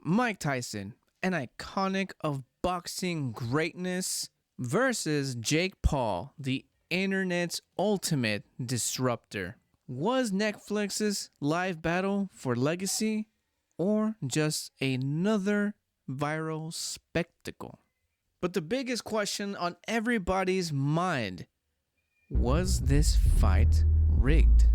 Mike Tyson, an iconic of boxing greatness, versus Jake Paul, the internet's ultimate disruptor. Was Netflix's live battle for legacy or just another viral spectacle? But the biggest question on everybody's mind, was this fight rigged?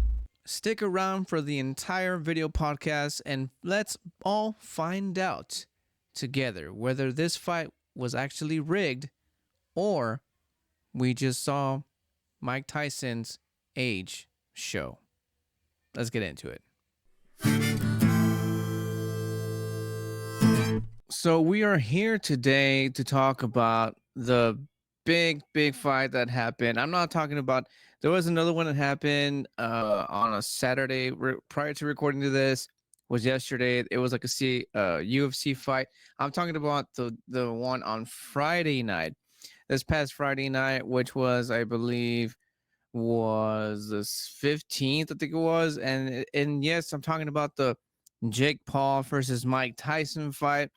Stick around for the entire video podcast and let's all find out together whether this fight was actually rigged or we just saw Mike Tyson's age show. Let's get into it. So we are here today to talk about the big fight that happened. I'm not talking about, there was another one that happened on a Saturday prior to recording to this, was yesterday. It was like a UFC fight. I'm talking about the one on Friday night, this past Friday night, which was, I believe, was the 15th, I think it was. And yes, I'm talking about the Jake Paul versus Mike Tyson fight.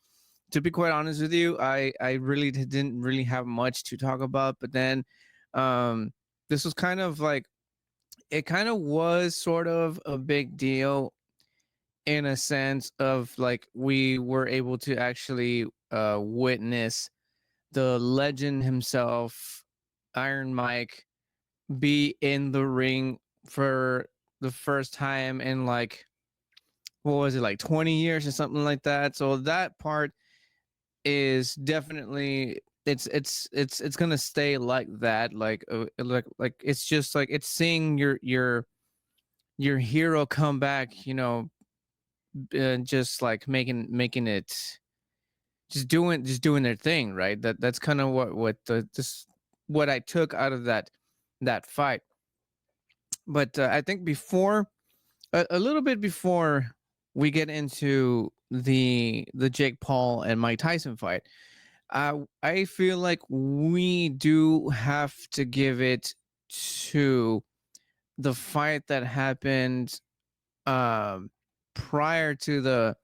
To be quite honest with you, I really didn't really have much to talk about, but then this was kind of like, it kind of was sort of a big deal in a sense of like we were able to actually witness the legend himself, Iron Mike, be in the ring for the first time in like, what was it, like 20 years or something like that. So that part is definitely, it's gonna stay like that, like it's just like it's seeing your hero come back, just like making it, just doing their thing, right? That's kind of what I took out of that fight. But I think before, a little bit before we get into the Jake Paul and Mike Tyson fight, I feel like we do have to give it to the fight that happened prior to the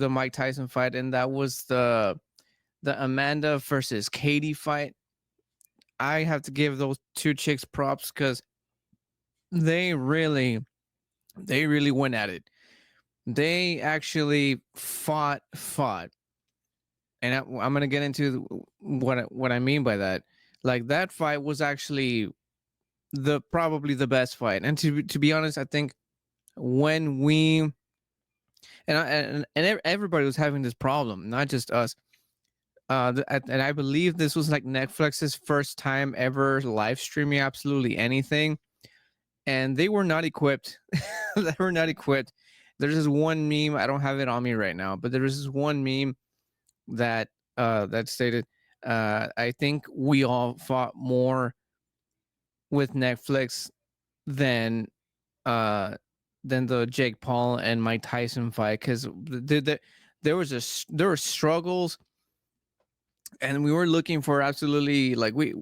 Mike Tyson fight, and that was the Amanda versus Katie fight. I have to give those two chicks props because they really went at it. They actually fought, and I'm gonna get into what I mean by that. Like, that fight was actually probably the best fight. And to be honest, I think when we and everybody was having this problem, not just us. And I believe this was like Netflix's first time ever live streaming absolutely anything, and they were not equipped. They were not equipped. There's this one meme, I don't have it on me right now, but there was this one meme that stated, I think we all fought more with Netflix than the Jake Paul and Mike Tyson fight, because there were struggles, and we were looking for absolutely, like, we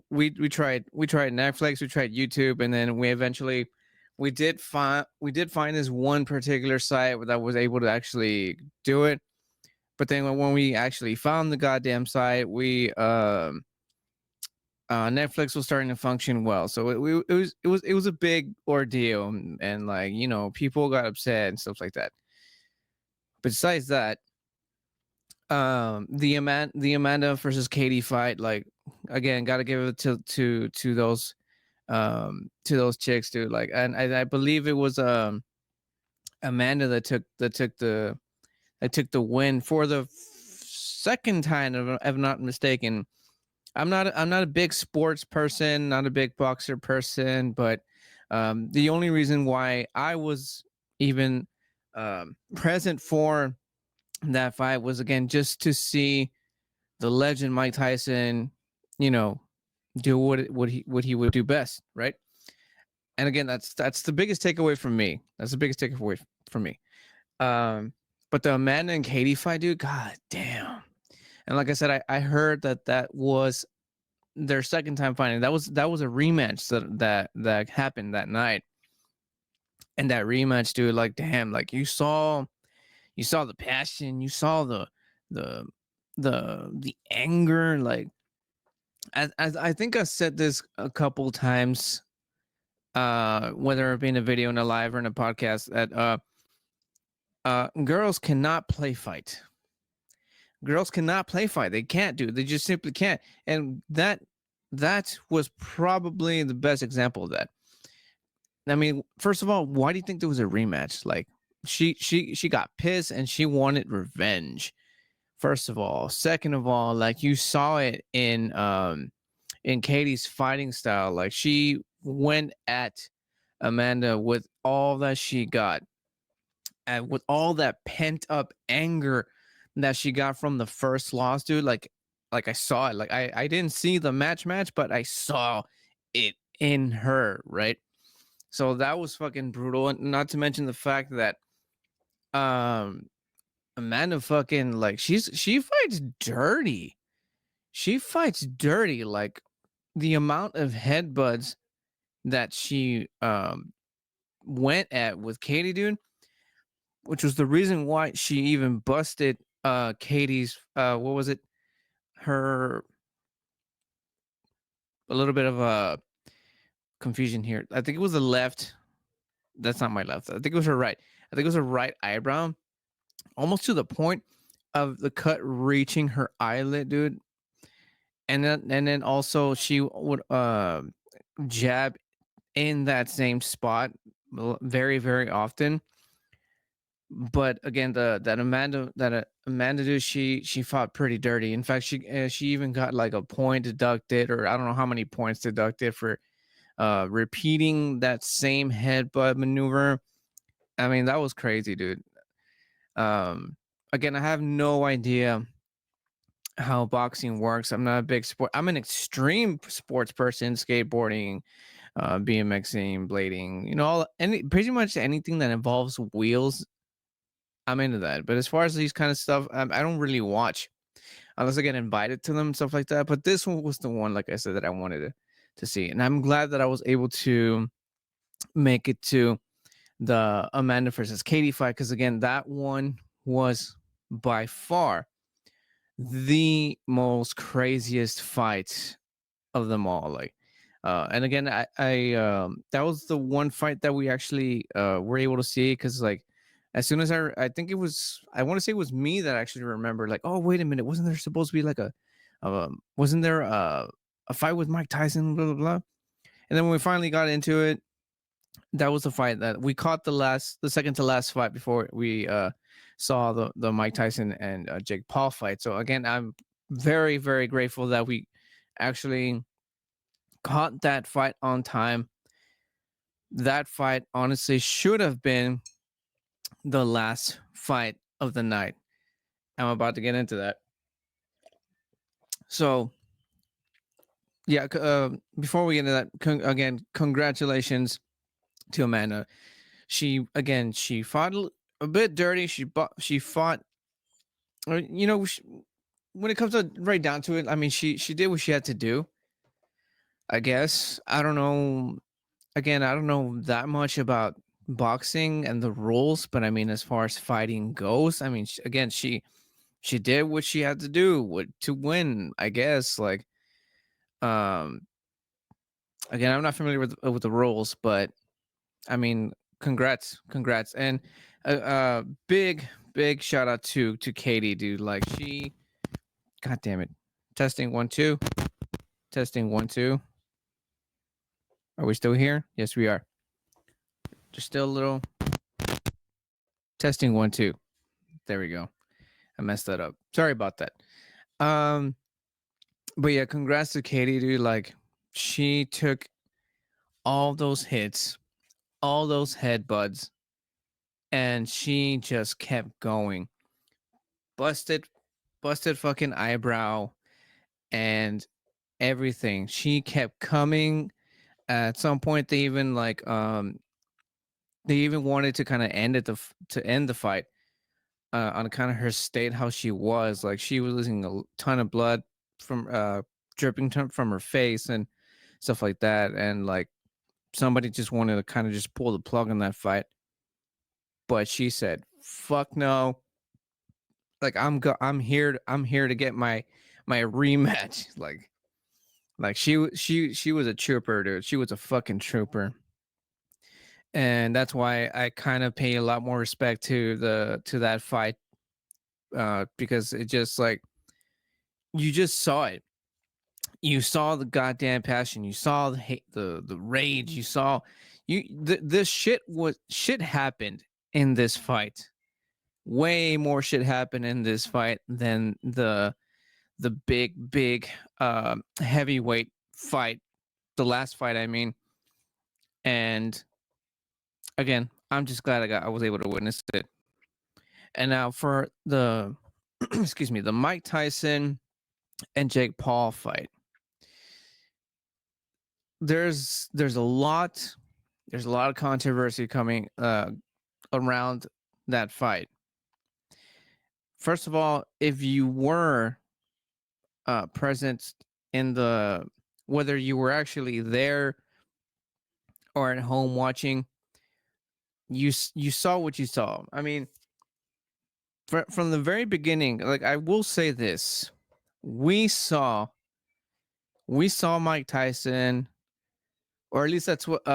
tried Netflix, we tried YouTube, and then we did find this one particular site that was able to actually do it. But then when we actually found the goddamn site, Netflix was starting to function well. So it was a big ordeal, and like, people got upset and stuff like that. Besides that, the Amanda versus Katie fight, like, again, got to give it to those chicks, dude. Like, and I believe it was Amanda that took the win for the second time, if I'm not mistaken. I'm not a big sports person, not a big boxer person, but the only reason why I was even present for that fight was, again, just to see the legend Mike Tyson, do what he would do best, right? And again, that's the biggest takeaway from me. That's the biggest takeaway from me. But the Amanda and Katie fight, dude, god damn. And like I said, I heard that was their second time fighting. That was a rematch that happened that night. And that rematch, dude, like, damn, like, you saw you saw the passion, you saw the the anger. Like, as I think I said this a couple times, whether it be in a video, in a live, or in a podcast, that girls cannot play fight. Girls cannot play fight. They can't do. They just simply can't. And that was probably the best example of that. I mean, first of all, why do you think there was a rematch? Like, she got pissed and she wanted revenge. First of all, second of all, like, you saw it in Katie's fighting style. Like, she went at Amanda with all that she got, and with all that pent up anger that she got from the first loss, dude. Like I saw it. Like, I didn't see the match, but I saw it in her, right? So that was fucking brutal. And not to mention the fact that um Amanda fucking, like, she fights dirty. She fights dirty. Like, the amount of headbutts that she went at with Katie, dude, which was the reason why she even busted Katie's what was it? Her, a little bit of a confusion here. I think it was the left. That's not my left. I think it was her right. I think it was her right eyebrow, almost to the point of the cut reaching her eyelid, dude. And then also she would jab in that same spot very, very often. But again, Amanda dude, she fought pretty dirty. In fact, she even got like a point deducted, or I don't know how many points deducted for repeating that same headbutt maneuver. I mean, that was crazy, dude. Um, Again, I have no idea how boxing works. I'm not a big sport. I'm an extreme sports person: skateboarding, BMXing, blading. Pretty much anything that involves wheels. I'm into that. But as far as these kind of stuff, I don't really watch unless I get invited to them, stuff like that. But this one was the one, like I said, that I wanted to see, and I'm glad that I was able to make it to the Amanda versus Katie fight, because again, that one was by far the most craziest fight of them all. Like, and again, I that was the one fight that we actually were able to see, because like, as soon as I think it was, I want to say it was me that actually remembered, like, oh wait a minute, wasn't there supposed to be like wasn't there a fight with Mike Tyson, blah blah blah. And then when we finally got into it, that was the fight that we caught, the second to last fight before we saw the Mike Tyson and Jake Paul fight. So again, I'm very, very grateful that we actually caught that fight on time. That fight honestly should have been the last fight of the night. I'm about to get into that. So yeah, before we get into that, again, congratulations to Amanda. She fought a bit dirty. She fought, when it comes to right down to it, I mean, she did what she had to do. I guess, I don't know. Again, I don't know that much about boxing and the rules, but I mean, as far as fighting goes, I mean, again, she did what she had to do to win, I guess. Like, um, again, I'm not familiar with the rules, but I mean, congrats, and big shout out to Katie, dude. Like, god damn it, testing 1 2, testing 1 2. Are we still here? Yes, we are. Just still a little testing 1 2. There we go. I messed that up. Sorry about that. But yeah, congrats to Katie, dude. Like, she took all those hits, all those headbutts, and she just kept going. Busted fucking eyebrow and everything. She kept coming. At some point, they even they even wanted to kind of end the fight on kind of her state, how she was. Like, she was losing a ton of blood from dripping from her face and stuff like that, and like, somebody just wanted to kind of just pull the plug on that fight. But she said, fuck no, like I'm here to get my rematch. Like she was a trooper, dude. She was a fucking trooper. And that's why I kind of pay a lot more respect to that fight, because it just like you just saw it. You saw the goddamn passion. You saw the hate, the rage. You saw this shit happened in this fight. Way more shit happened in this fight than the big heavyweight fight, the last fight, I mean. And again, I'm just glad I was able to witness it. And now for the excuse me, the Mike Tyson and Jake Paul fight. There's a lot of controversy coming around that fight. First of all, if you were present in the, whether you were actually there or at home watching, you saw what you saw. I mean, from the very beginning, like I will say this, we saw Mike Tyson, or at least that's what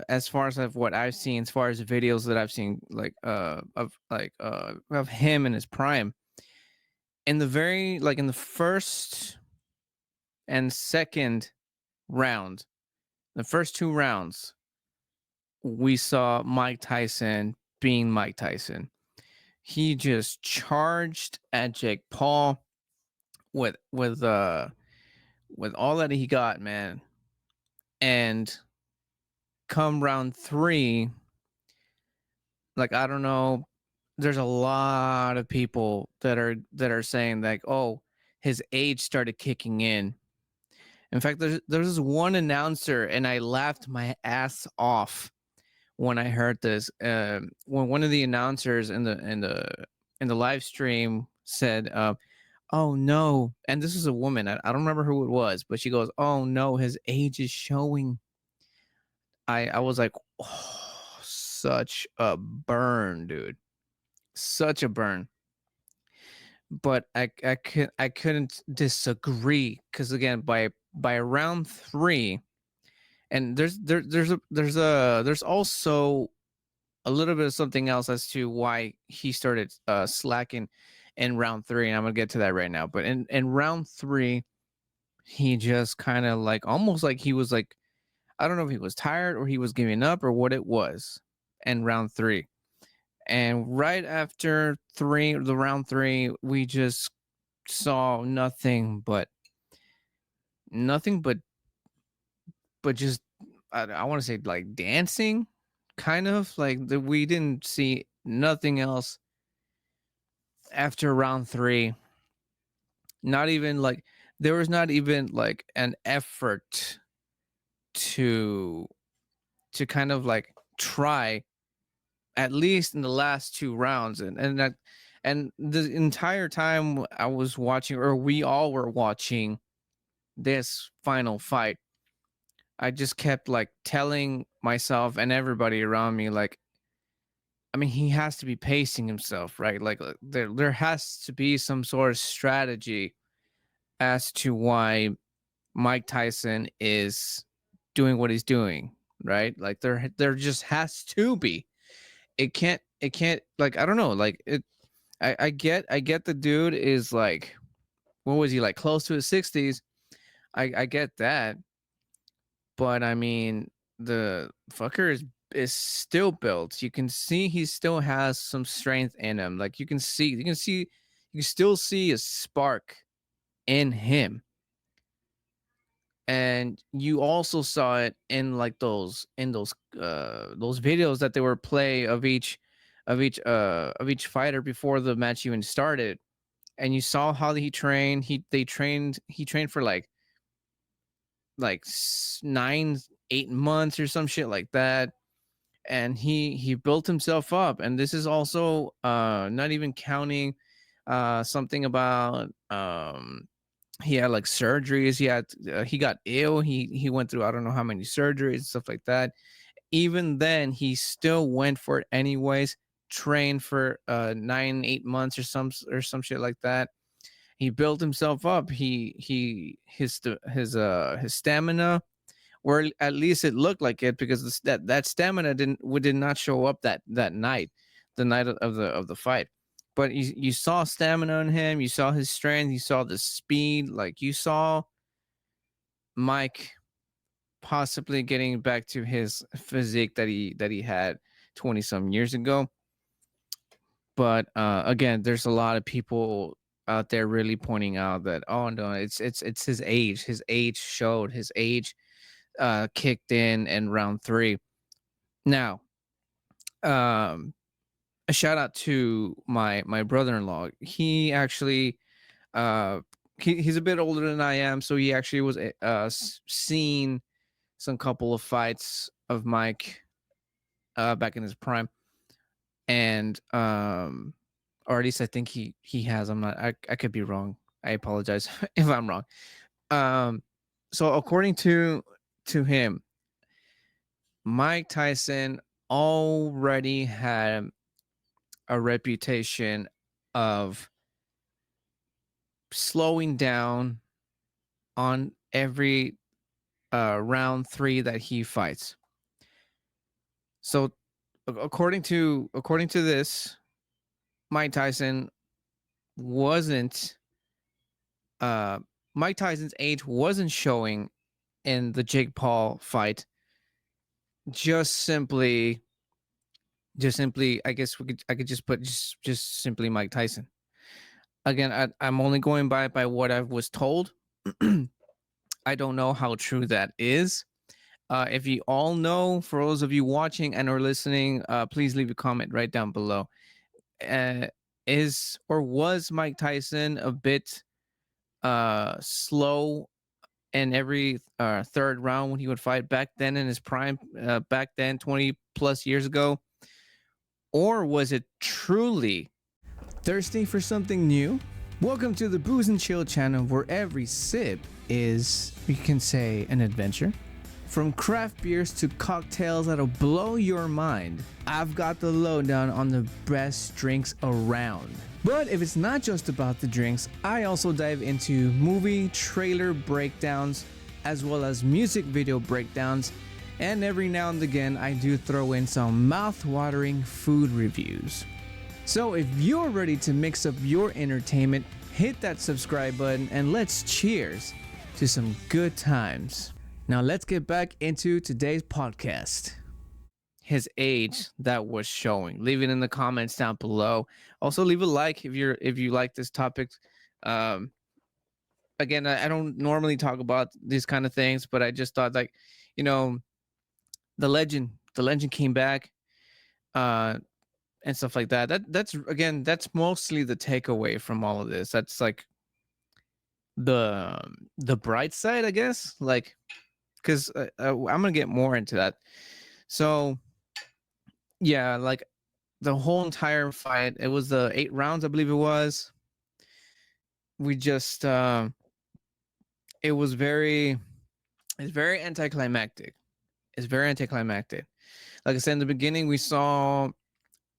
as far as what I've seen, as far as the videos that I've seen, like of him in his prime. In the very, like in the first and second round, the first two rounds, we saw Mike Tyson being Mike Tyson. He just charged at Jake Paul with all that he got, man. And come round 3, like I don't know, there's a lot of people that are saying like, oh, his age started kicking in. In fact, there's this one announcer, and I laughed my ass off when I heard this. When one of the announcers in the live stream said, "Oh no," and this is a woman. I don't remember who it was, but she goes, "Oh no, his age is showing." I was like, oh, such a burn, dude, such a burn. But I couldn't disagree, because again, by round 3, and there's also a little bit of something else as to why he started slacking in round 3, and I'm gonna get to that right now. But in round 3, he just kind of like, almost like he was like, I don't know if he was tired or he was giving up or what it was in round 3. And right after the round 3, we just saw nothing but just, I want to say like dancing, kind of like we didn't see nothing else after round 3. Not even like, there was not even like an effort to kind of like try, at least in the last 2 rounds. And the entire time I was watching, or we all were watching this final fight, I just kept like telling myself and everybody around me, like, I mean, he has to be pacing himself, right? Like there has to be some sort of strategy as to why Mike Tyson is doing what he's doing, right? Like there just has to be. It can't like, I don't know, like it. I get the dude is like, what was he, like close to his 60s? I get that, but I mean, the fucker is still built. You can see he still has some strength in him. Like you can still see a spark in him. And you also saw it in like those videos that they were play of each fighter before the match even started. And you saw how he trained. He trained for like 9-8 months or some shit like that. And he built himself up. And this is also not even counting something about he had like surgeries. He got ill. He went through, I don't know how many surgeries and stuff like that. Even then, he still went for it anyways, trained for 9 8 months or some shit like that. He built himself up. His stamina, or at least it looked like it, because that stamina did not show up that night, the night of the fight. But you saw stamina in him. You saw his strength. You saw the speed. Like, you saw Mike possibly getting back to his physique that he had 20 some years ago. But again, there's a lot of people out there really pointing out that, oh no, it's his age. His age showed. His age kicked in round 3. Now, a shout out to my brother-in-law. He actually he's a bit older than I am, so he actually was seen some couple of fights of Mike back in his prime, and or at least I think he has. I could be wrong. I apologize if I'm wrong. So according to him, Mike Tyson already had a reputation of slowing down on every round 3 that he fights. So according to this, Mike Tyson wasn't Mike Tyson's age wasn't showing in the Jake Paul fight. Just simply, I guess I could just put just simply Mike Tyson. Again, I'm only going by what I was told. I don't know how true that is. If you all know, for those of you watching and or listening, please leave a comment right down below. Is or was Mike Tyson a bit slow in every third round when he would fight back then in his prime, back then 20 plus years ago? Or was it truly thirsty for something new? Welcome to the Booze and Chill channel, where every sip is, you can say, an adventure. From craft beers to cocktails that'll blow your mind, I've got the lowdown on the best drinks around. But if it's not just about the drinks, I also dive into movie trailer breakdowns, as well as music video breakdowns, and every now and again I do throw in some mouth-watering food reviews. So if you're ready to mix up your entertainment, hit that subscribe button and let's cheers to some good times. Now let's get back into today's podcast. His age that was showing. Leave it in the comments down below. Also leave a like if you like this topic. Again, I don't normally talk about these kind of things, but I just thought, like, you know, the legend came back, and stuff like that. That's mostly the takeaway from all of this. That's like the bright side, I guess. Like, because I'm gonna get more into that. So yeah, like the whole entire fight, it was the 8 rounds, I believe it was. We just it's very anticlimactic. It's very anticlimactic. Like I said in the beginning, we saw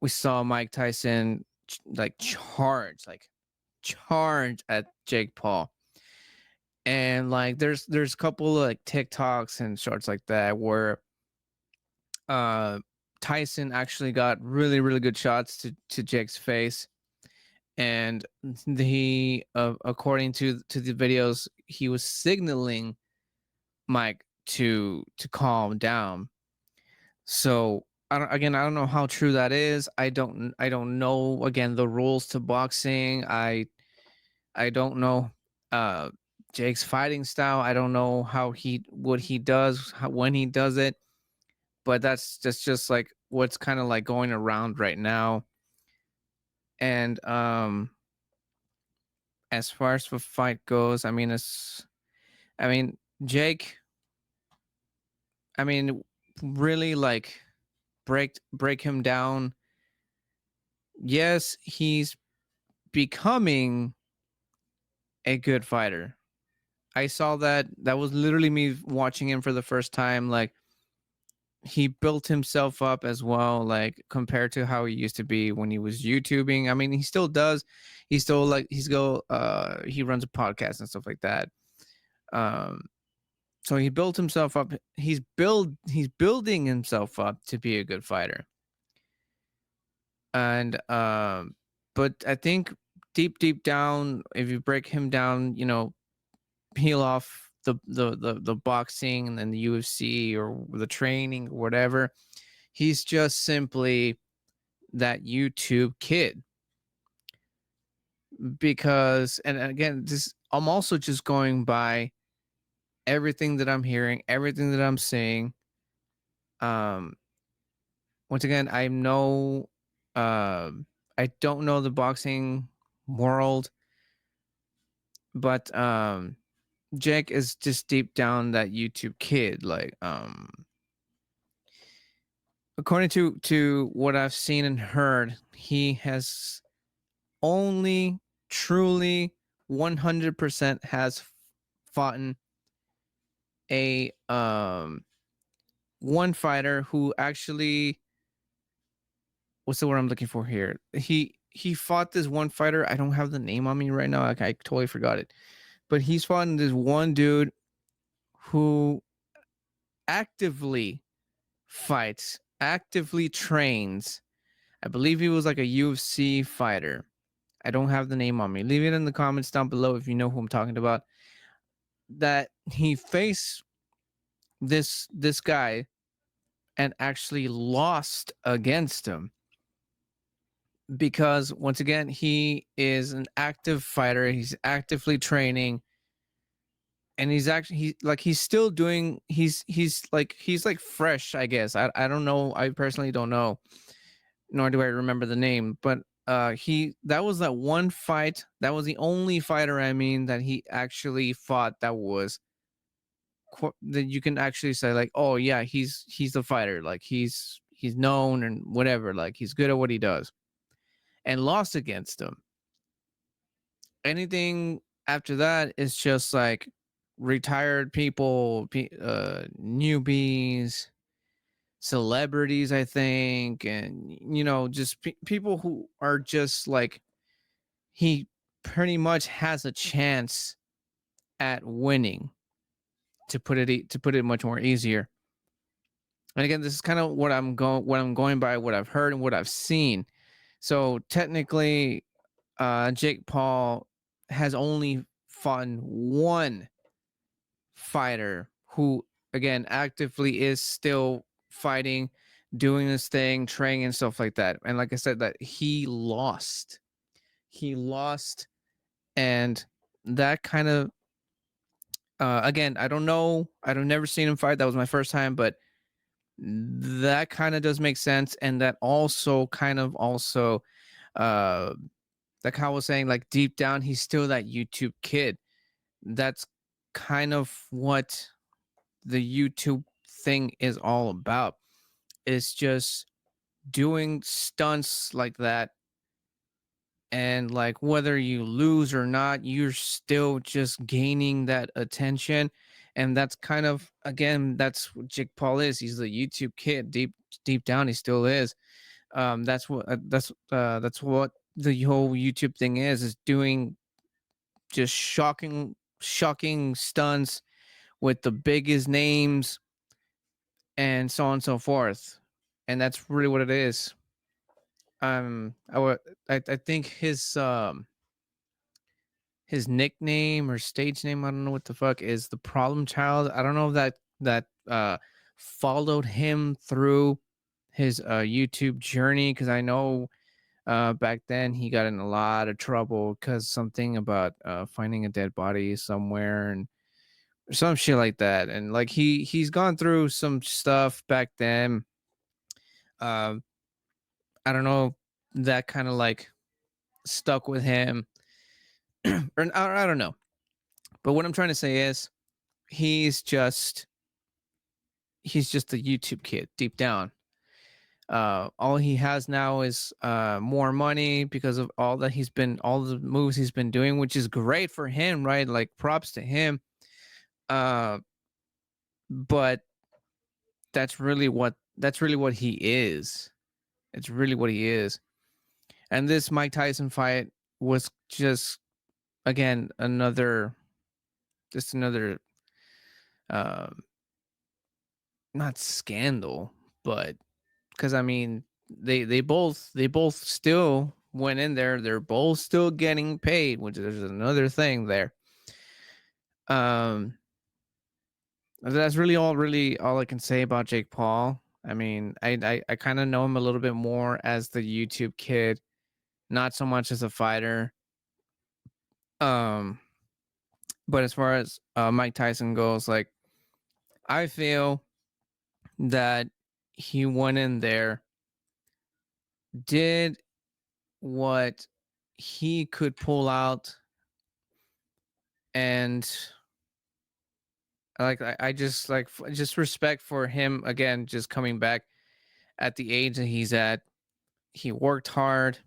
Mike Tyson charge at Jake Paul. And like there's a couple of like TikToks and shorts like that where Tyson actually got really, really good shots to Jake's face, and he according to the videos, he was signaling Mike to calm down. So I don't know how true that is. I don't know, again, the rules to boxing. I don't know Jake's fighting style. I don't know what he does, when he does it. But that's just like what's kind of like going around right now. And as far as the fight goes, I mean Jake, really like break him down. Yes, he's becoming a good fighter. I saw that. That was literally me watching him for the first time. Like, he built himself up as well, like compared to how he used to be when he was YouTubing. I mean, he still does. He's still like he runs a podcast and stuff like that. Um so he built himself up. He's building himself up to be a good fighter. And but I think deep down, if you break him down, peel off the boxing and then the UFC or the training or whatever, he's just simply that YouTube kid. Because, and again, this I'm also just going by everything that I'm hearing, everything that I'm seeing. Um, Once again, I don't know the boxing world, but Jake is just deep down that YouTube kid. Like, according to what I've seen and heard, he has only truly 100% has fought a one fighter who actually, what's the word I'm looking for here? He fought this one fighter. I don't have the name on me right now. I totally forgot it. But he's fought this one dude who actively fights, actively trains. I believe he was like a UFC fighter. I don't have the name on me. Leave it in the comments down below if you know who I'm talking about. That he faced this guy and actually lost against him, because once again, he is an active fighter. He's actively training, and he's still doing, he's like fresh, I guess. I don't know. I personally don't know, nor do I remember the name, but that was that one fight. That was the only fighter, I mean, that he actually fought that was that you can actually say like, oh yeah, he's the fighter. Like he's known and whatever. Like he's good at what he does, and lost against him. Anything after that is just like retired people, newbies, celebrities, I think, and just people who are just like, he pretty much has a chance at winning, to put it much more easier. And again, this is kind of what I'm going by, what I've heard and what I've seen. So technically, Jake Paul has only fought one fighter who, again, actively is still fighting, doing this thing, training and stuff like that. And like I said, that he lost. He lost, and that kind of, again, I don't know. I've never seen him fight. That was my first time, but that kind of does make sense. And that also kind of also, uh, like how I was saying, like deep down, he's still that YouTube kid. That's kind of what the YouTube thing is all about. It's just doing stunts like that. And like whether you lose or not, you're still just gaining that attention. And that's kind of, again, that's what Jake Paul is. He's the YouTube kid. Deep down, he still is. That's what the whole YouTube thing is doing just shocking stunts with the biggest names and so on and so forth. And that's really what it is. I think his nickname or stage name, I don't know what the fuck, is the Problem Child. I don't know if that followed him through his YouTube journey, because I know back then he got in a lot of trouble because something about finding a dead body somewhere and some shit like that. And like he's gone through some stuff back then. uh I don't know, that kind of like stuck with him. Or I don't know, but what I'm trying to say is he's just a YouTube kid deep down. All he has now is more money because of all the moves he's been doing, which is great for him, right? Like props to him. But that's really what he is. It's really what he is. And this Mike Tyson fight was just, again, another um not scandal, but because I mean they both still went in there. They're both still getting paid, which is another thing there. Um, that's really all I can say about Jake Paul. I mean, I kind of know him a little bit more as the YouTube kid, not so much as a fighter. Um, but as far as Mike Tyson goes, like, I feel that he went in there, did what he could pull out, and I just just respect for him again, just coming back at the age that he's at. He worked hard,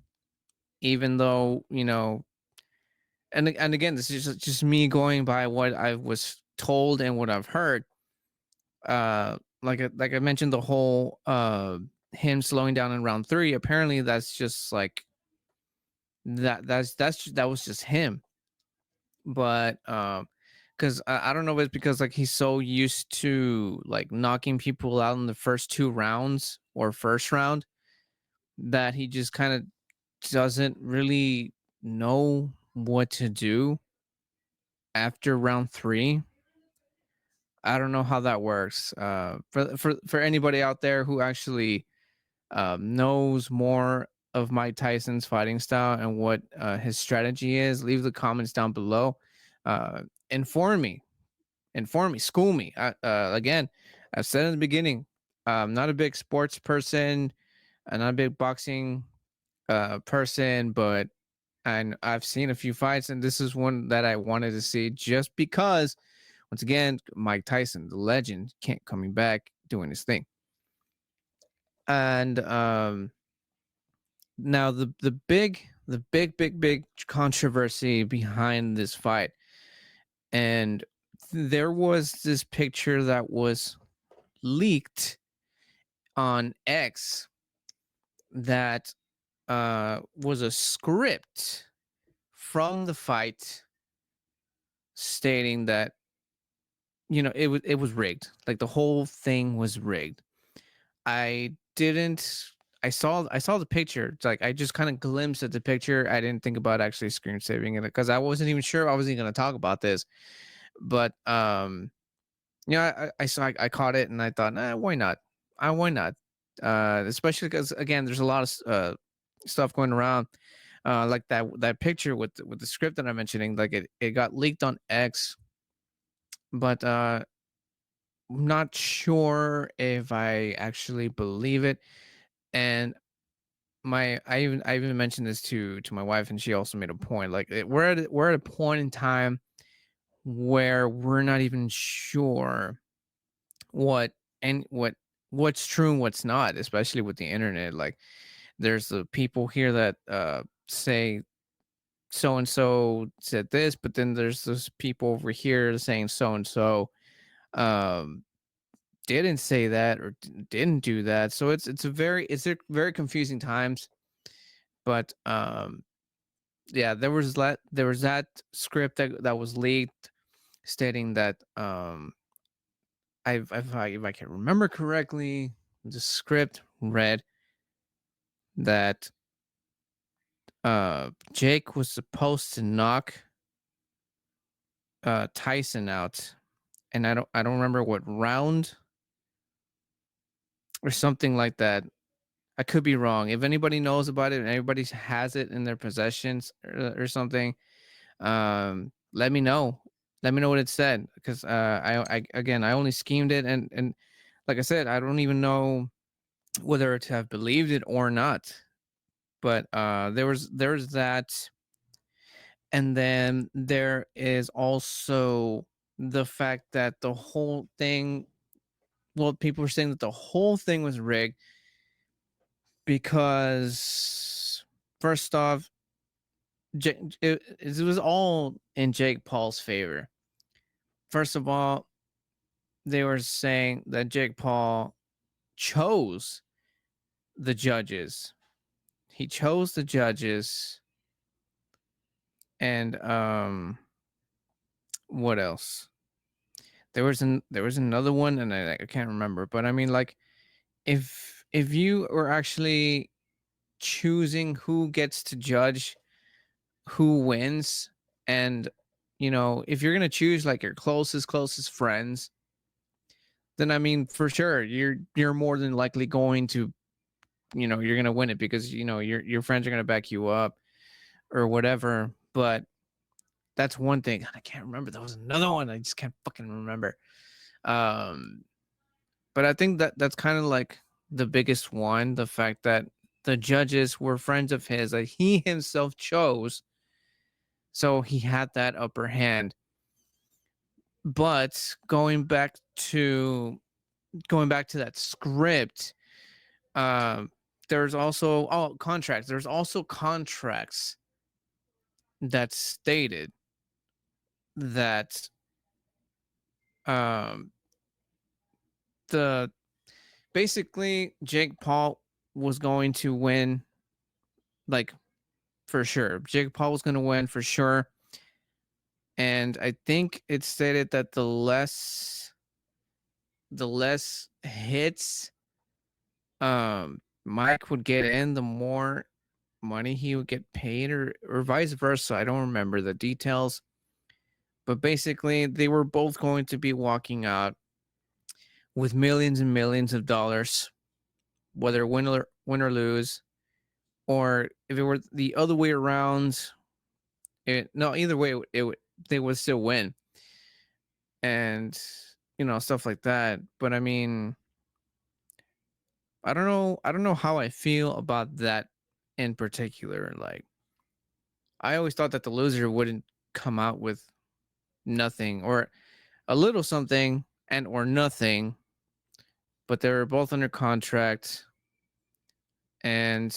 even though, and again, this is just me going by what I was told and what I've heard. Like I mentioned, the whole him slowing down in round three. Apparently, that's just like that was just him. But because I don't know if it's because like he's so used to like knocking people out in the first two rounds or first round, that he just kind of doesn't really know what to do after round three. I don't know how that works. For anybody out there who actually knows more of Mike Tyson's fighting style and what his strategy is, leave the comments down below. Uh, inform me, school me. Again, I've said in the beginning, I'm not a big sports person, I'm not a big boxing person, but and I've seen a few fights, and this is one that I wanted to see just because, once again, Mike Tyson, the legend, can't coming back doing his thing. And now the big controversy behind this fight, and there was this picture that was leaked on X that was a script from the fight stating that, it was rigged. Like, the whole thing was rigged. I didn't. I saw the picture. It's like I just kind of glimpsed at the picture. I didn't think about actually screen saving it because I wasn't even sure I was even going to talk about this. But I saw I caught it and I thought, why not? Why not? Especially because, again, there's a lot of stuff going around, like that picture with the script that I'm mentioning. Like, it got leaked on X, but I'm not sure if I actually believe it. And I even mentioned this to my wife, and she also made a point. Like, we're at a point in time where we're not even sure what and what's true and what's not, especially with the internet. Like, there's the people here that say so and so said this, but then there's those people over here saying so and so um didn't say that or didn't do that. So it's a very confusing times. But yeah, there was that script that was leaked, stating that if I can remember correctly, the script read that Jake was supposed to knock Tyson out, and I don't remember what round or something like that. I could be wrong. If anybody knows about it and everybody has it in their possessions, or something, let me know. Let me know what it said, because I only schemed it, and like I said, I don't even know whether to have believed it or not. But there was that, and then there is also the fact that the whole thing. Well, people were saying that the whole thing was rigged because, first off, it was all in Jake Paul's favor. First of all, they were saying that Jake Paul chose the judges. He chose the judges, and what else? There was another one, and I can't remember. But I mean, like, if you were actually choosing who gets to judge who wins, and if you're gonna choose like your closest friends, then I mean, for sure, you're more than likely going to, you're gonna win it, because your friends are gonna back you up or whatever. But that's one thing. I can't remember. There was another one. I just can't fucking remember. Um, but I think that's kind of like the biggest one. The fact that the judges were friends of his that he himself chose, so he had that upper hand. But going back to that script, there's also contracts. There's also contracts that stated that um the basically Jake Paul was going to win, like, for sure. Jake Paul was going to win for sure. And I think it stated that the less hits Mike would get in, the more money he would get paid, or vice versa. I don't remember the details. But basically, they were both going to be walking out with millions and millions of dollars, whether win or lose. Or if it were the other way around, either way, they would still win, and stuff like that. But I mean, I don't know how I feel about that in particular. Like, I always thought that the loser wouldn't come out with nothing, or a little something and or nothing, but they were both under contract. And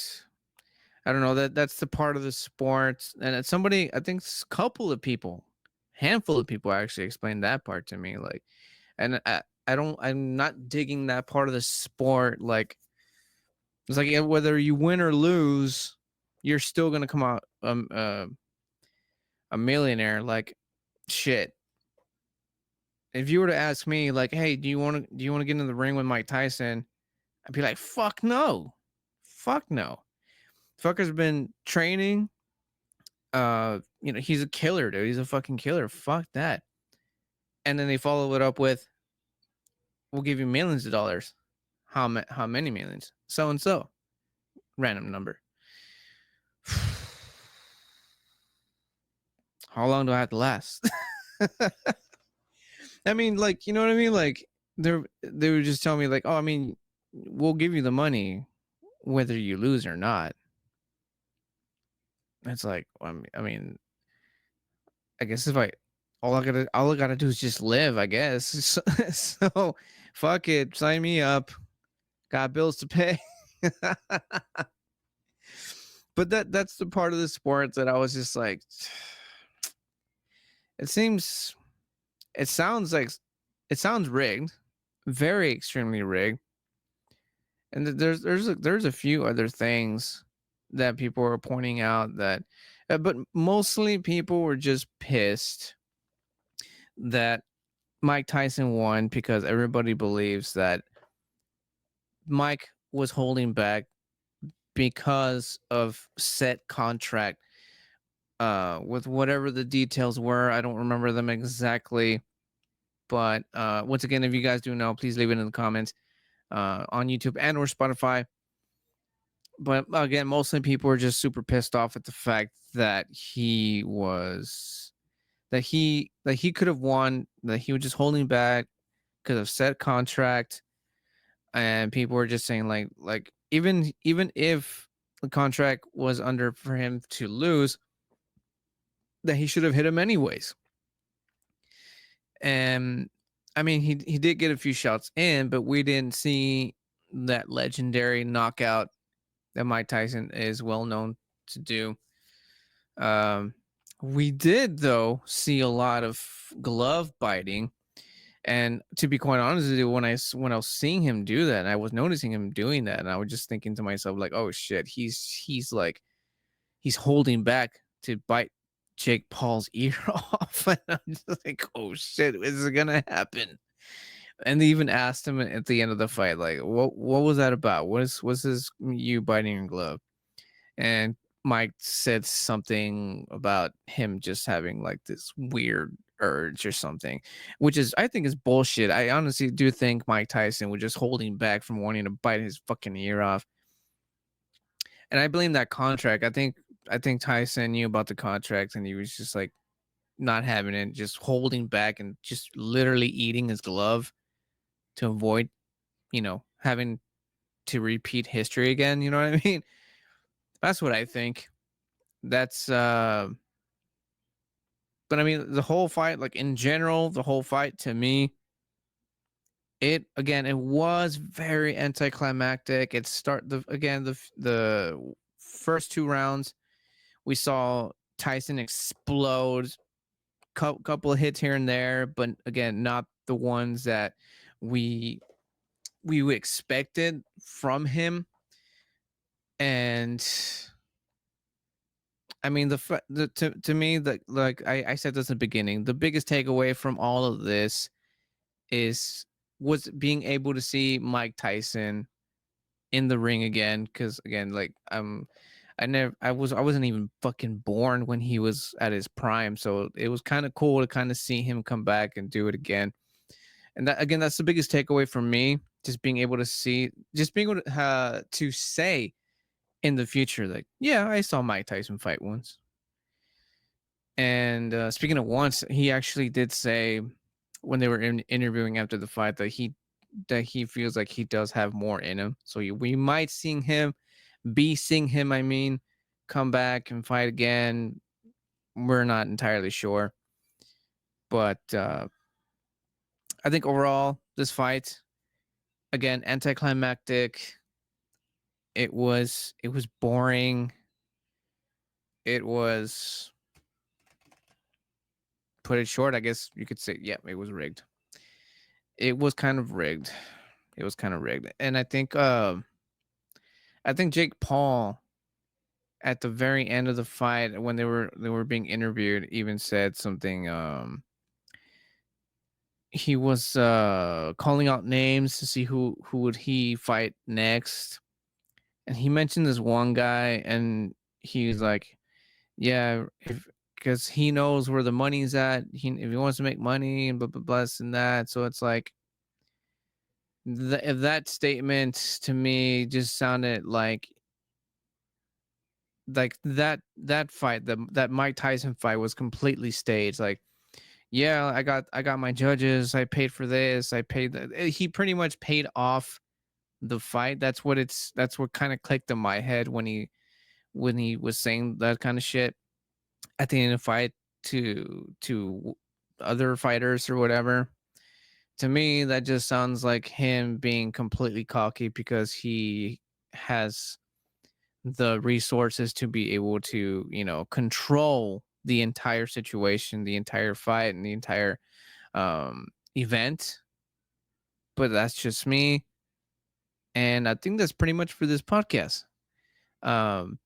I don't know, that's the part of the sport. And it's somebody, I think a couple of people, handful of people actually explained that part to me. Like, and I'm not digging that part of the sport. Like, it's like, whether you win or lose, you're still gonna come out a millionaire. Like, shit. If you were to ask me, like, hey, do you want to get in the ring with Mike Tyson? I'd be like, fuck no. Fuck no. Fucker's been training. He's a killer, dude. He's a fucking killer. Fuck that. And then they follow it up with, we'll give you millions of dollars. How many millions? So and so. Random number. How long do I have to last? I mean, like, you know what I mean? Like, they would just tell me, like, oh, I mean, we'll give you the money whether you lose or not. It's like, I mean, I guess if all I gotta do is just live, I guess. So fuck it, sign me up. Got bills to pay. But that's the part of the sport that I was just like, it sounds rigged, very extremely rigged. And there's a few other things that people were pointing out that, but mostly people were just pissed that Mike Tyson won, because everybody believes that Mike was holding back because of set contract, with whatever the details were. I don't remember them exactly, but once again, if you guys do know, please leave it in the comments on YouTube and or Spotify. But again, mostly people are just super pissed off at the fact that he could have won, that he was just holding back because of set contract. And people were just saying, like even if the contract was under for him to lose, that he should have hit him anyways. And I mean, he did get a few shots in, but we didn't see that legendary knockout that Mike Tyson is well known to do. We did, though, see a lot of glove biting, And to be quite honest with you, when I was seeing him do that, and I was noticing him doing that, and I was just thinking to myself like, oh shit, he's like he's holding back to bite Jake Paul's ear off. And I'm just like, oh shit, is it gonna happen? And they even asked him at the end of the fight, like, what was that about? Was this you biting your glove? And Mike said something about him just having like this weird urge or something, which is I think is bullshit. I honestly do think Mike Tyson was just holding back from wanting to bite his fucking ear off. And I blame that contract. I think Tyson knew about the contract and he was just like not having it, just holding back and just literally eating his glove to avoid, having to repeat history again. You know what I mean? That's what I think. That's But I mean, the whole fight, like in general, the whole fight to me, it was very anticlimactic. It start the again the first two rounds, we saw Tyson explode, couple of hits here and there, but again, not the ones that we expected from him. And I mean, to me, like I said this in the beginning, the biggest takeaway from all of this is was being able to see Mike Tyson in the ring again. Because again, like I wasn't even fucking born when he was at his prime, so it was kind of cool to kind of see him come back and do it again. And that again, that's the biggest takeaway from me. Just being able to see, just being able to say in the future, like, yeah, I saw Mike Tyson fight once. And speaking of once, he actually did say when they were interviewing after the fight that he feels like he does have more in him. So we might seeing him, I mean, come back and fight again. We're not entirely sure, but I think overall this fight, again, anticlimactic. It was boring. It was, put it short, I guess you could say, yeah, it was rigged. It was kind of rigged. It was kind of rigged. And I think Jake Paul at the very end of the fight when they were being interviewed even said something, he was calling out names to see who would he fight next. And he mentioned this one guy and he's like, yeah, if because he knows where the money's at. If he wants to make money and blah blah blah and that. So it's like if that statement to me just sounded like that fight, that Mike Tyson fight was completely staged. Like, yeah, I got my judges. I paid for this. I paid. He pretty much paid off the fight. That's what kind of clicked in my head when he was saying that kind of shit at the end of the fight to other fighters or whatever. To me, that just sounds like him being completely cocky because he has the resources to be able to, control the entire situation, the entire fight, and the entire event. But that's just me. And I think that's pretty much for this podcast. Um,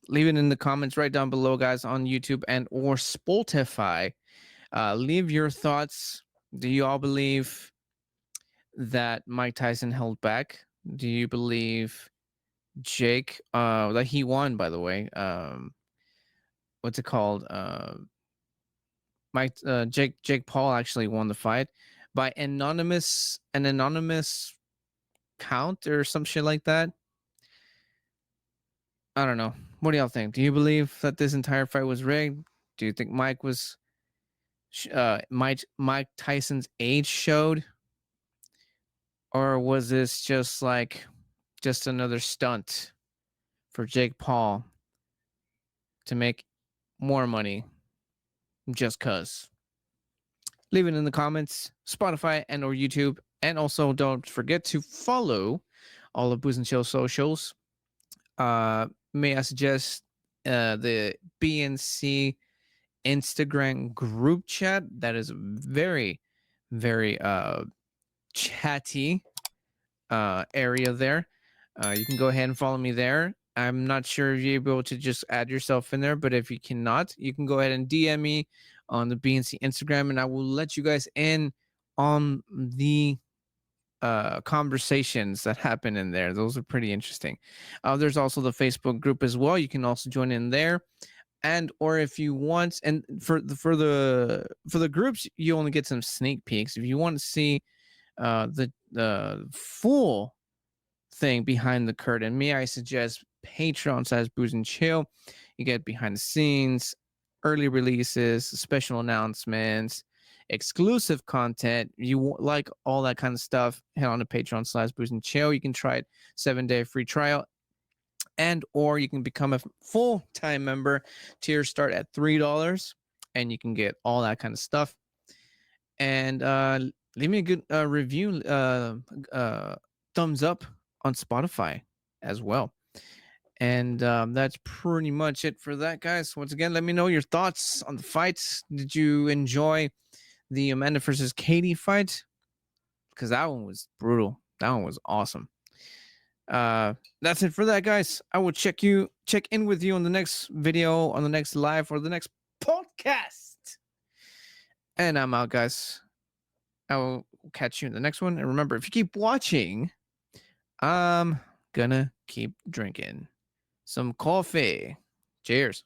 Leave it in the comments right down below, guys, on YouTube and or Spotify. Leave your thoughts. Do you all believe that Mike Tyson held back? Do you believe Jake, that he won, by the way? What's it called? Jake Paul actually won the fight by an anonymous count or some shit like that. I don't know. What do y'all think? Do you believe that this entire fight was rigged? Do you think Mike Tyson's age showed, or was this just another stunt for Jake Paul to make more money just cuz? Leave it in the comments, Spotify and or YouTube, and also don't forget to follow all of Booze and Chill socials. May I suggest the BNC Instagram group chat? That is very, very chatty area there. You can go ahead and follow me there. I'm not sure if you're able to just add yourself in there, but if you cannot, you can go ahead and DM me on the BNC Instagram, and I will let you guys in on the conversations that happen in there. Those are pretty interesting. There's also the Facebook group as well. You can also join in there. And or if you want, and for the groups, you only get some sneak peeks. If you want to see the full thing behind the curtain, me, I suggest Patreon / Booze and Chill. You get behind the scenes, early releases, special announcements, exclusive content. You like all that kind of stuff, head on to Patreon / Booze and Chill. You can try it 7-day free trial, and or you can become a full-time member. Tiers start at $3, and you can get all that kind of stuff. And leave me a good review, thumbs up on Spotify as well. And that's pretty much it for that, guys. Once again, let me know your thoughts on the fights. Did you enjoy the Amanda versus Katie fight? Because that one was brutal. That one was awesome. That's it for that, guys. I will check in with you on the next video, on the next live, or the next podcast. And I'm out, guys. I will catch you in the next one. And remember, if you keep watching, I'm gonna keep drinking some coffee. Cheers.